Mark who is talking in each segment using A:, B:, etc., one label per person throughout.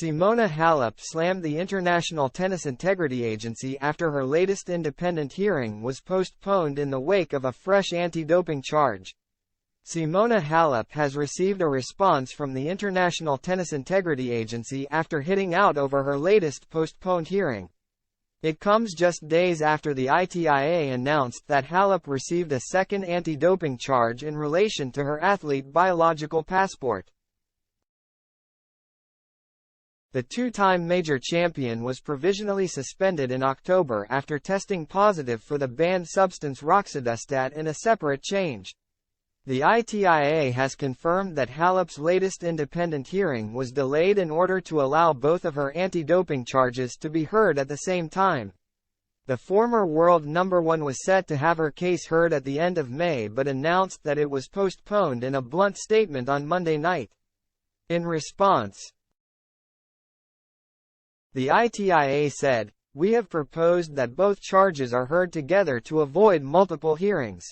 A: Simona Halep slammed the International Tennis Integrity Agency after her latest independent hearing was postponed in the wake of a fresh anti-doping charge. Simona Halep has received a response from the International Tennis Integrity Agency after hitting out over her latest postponed hearing. It comes just days after the ITIA announced that Halep received a second anti-doping charge in relation to her athlete biological passport. The two-time major champion was provisionally suspended in October after testing positive for the banned substance roxadustat in a separate change. The ITIA has confirmed that Halep's latest independent hearing was delayed in order to allow both of her anti-doping charges to be heard at the same time. The former world number one was set to have her case heard at the end of May but announced that it was postponed in a blunt statement on Monday night. In response, the ITIA said, "We have proposed that both charges are heard together to avoid multiple hearings.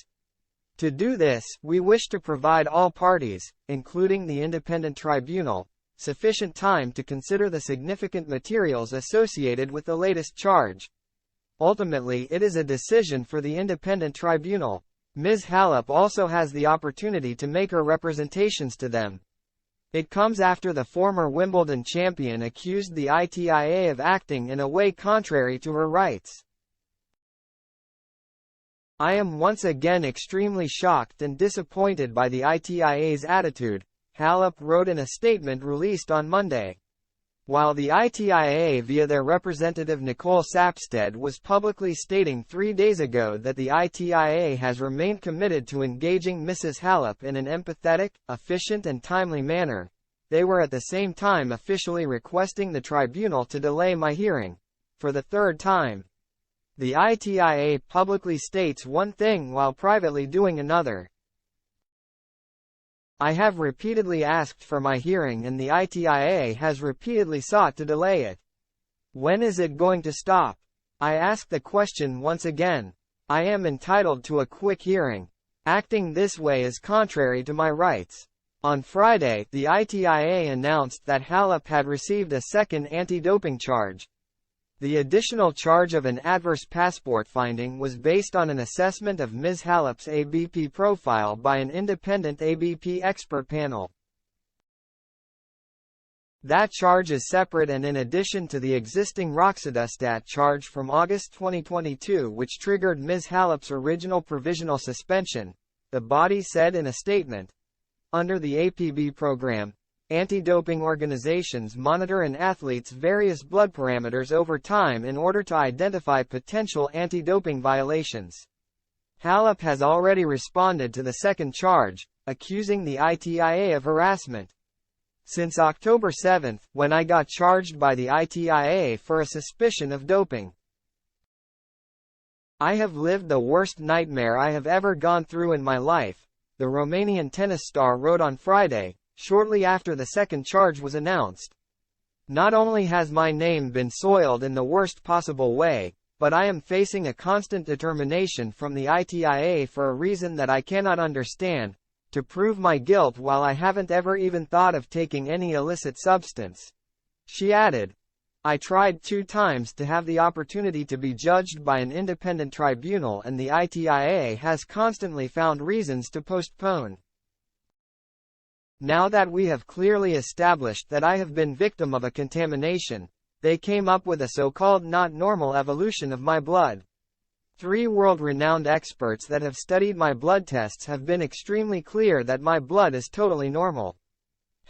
A: To do this, we wish to provide all parties, including the independent tribunal, sufficient time to consider the significant materials associated with the latest charge. Ultimately, it is a decision for the independent tribunal. Ms. Halep also has the opportunity to make her representations to them." It comes after the former Wimbledon champion accused the ITIA of acting in a way contrary to her rights. "I am once again extremely shocked and disappointed by the ITIA's attitude," Halep wrote in a statement released on Monday. While the ITIA via their representative Nicole Sapstead was publicly stating 3 days ago that the ITIA has remained committed to engaging Mrs. Halep in an empathetic, efficient and timely manner, they were at the same time officially requesting the tribunal to delay my hearing, for the third time. The ITIA publicly states one thing while privately doing another. "I have repeatedly asked for my hearing and the ITIA has repeatedly sought to delay it. When is it going to stop? I ask the question once again. I am entitled to a quick hearing. Acting this way is contrary to my rights." On Friday, the ITIA announced that Halep had received a second anti-doping charge. The additional charge of an adverse passport finding was based on an assessment of Ms. Halep's ABP profile by an independent ABP expert panel. That charge is separate and in addition to the existing roxadustat charge from August 2022 which triggered Ms. Halep's original provisional suspension, the body said in a statement. Under the APB program, anti-doping organizations monitor an athlete's various blood parameters over time in order to identify potential anti-doping violations. Halep has already responded to the second charge, accusing the ITIA of harassment. "Since October 7, when I got charged by the ITIA for a suspicion of doping, I have lived the worst nightmare I have ever gone through in my life," the Romanian tennis star wrote on Friday, shortly after the second charge was announced. "Not only has my name been soiled in the worst possible way, but I am facing a constant determination from the ITIA for a reason that I cannot understand, to prove my guilt while I haven't ever even thought of taking any illicit substance." She added, "I tried 2 times to have the opportunity to be judged by an independent tribunal and the ITIA has constantly found reasons to postpone. Now that we have clearly established that I have been victim of a contamination, they came up with a so-called not normal evolution of my blood. 3 world-renowned experts that have studied my blood tests have been extremely clear that my blood is totally normal."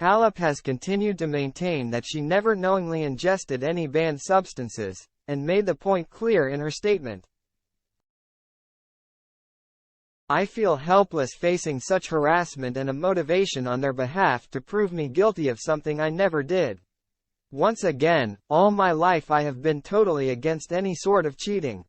A: Halep has continued to maintain that she never knowingly ingested any banned substances, and made the point clear in her statement. "I feel helpless facing such harassment and a motivation on their behalf to prove me guilty of something I never did. Once again, all my life I have been totally against any sort of cheating.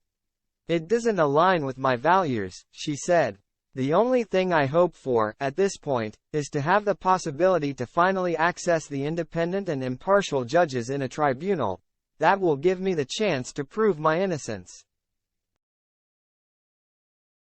A: It doesn't align with my values," she said. "The only thing I hope for, at this point, is to have the possibility to finally access the independent and impartial judges in a tribunal. That will give me the chance to prove my innocence."